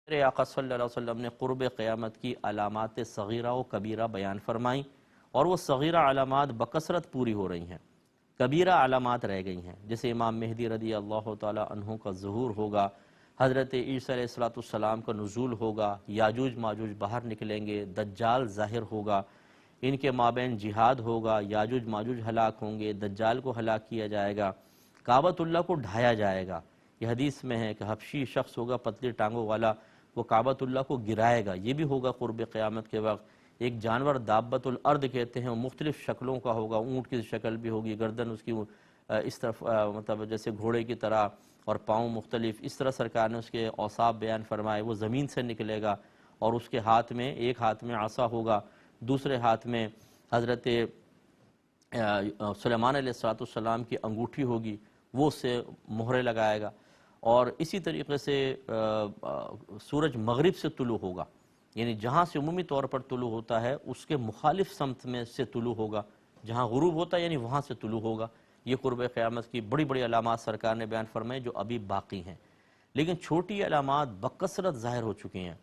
میرے آقا صلی اللہ علیہ وسلم نے قرب قیامت کی علامات صغیرہ و کبیرہ بیان فرمائیں، اور وہ صغیرہ علامات بکثرت پوری ہو رہی ہیں، کبیرہ علامات رہ گئی ہیں، جیسے امام مہدی رضی اللہ تعالی عنہ کا ظہور ہوگا، حضرت عیسیٰ علیہ السلام کا نزول ہوگا، یاجوج ماجوج باہر نکلیں گے، دجال ظاہر ہوگا، ان کے مابین جہاد ہوگا، یاجوج ماجوج ہلاک ہوں گے، دجال کو ہلاک کیا جائے گا، کعبۃ اللہ کو ڈھایا جائے گا۔ یہ حدیث میں ہے کہ حبشی شخص ہوگا پتلی ٹانگوں والا، وہ کعبۃ اللہ کو گرائے گا، یہ بھی ہوگا قرب قیامت کے وقت۔ ایک جانور دابۃ الارض کہتے ہیں، وہ مختلف شکلوں کا ہوگا، اونٹ کی شکل بھی ہوگی، گردن اس کی اس طرف مطلب جیسے گھوڑے کی طرح، اور پاؤں مختلف، اس طرح سرکار نے اس کے اوصاف بیان فرمائے۔ وہ زمین سے نکلے گا، اور اس کے ہاتھ میں ایک ہاتھ میں عصا ہوگا، دوسرے ہاتھ میں حضرت سلیمان علیہ السلام کی انگوٹھی ہوگی، وہ اس سے مہرے لگائے گا۔ اور اسی طریقے سے سورج مغرب سے طلوع ہوگا، یعنی جہاں سے عمومی طور پر طلوع ہوتا ہے اس کے مخالف سمت میں سے طلوع ہوگا، جہاں غروب ہوتا ہے یعنی وہاں سے طلوع ہوگا۔ یہ قرب قیامت کی بڑی بڑی علامات سرکار نے بیان فرمائے جو ابھی باقی ہیں، لیکن چھوٹی علامات بکثرت ظاہر ہو چکی ہیں۔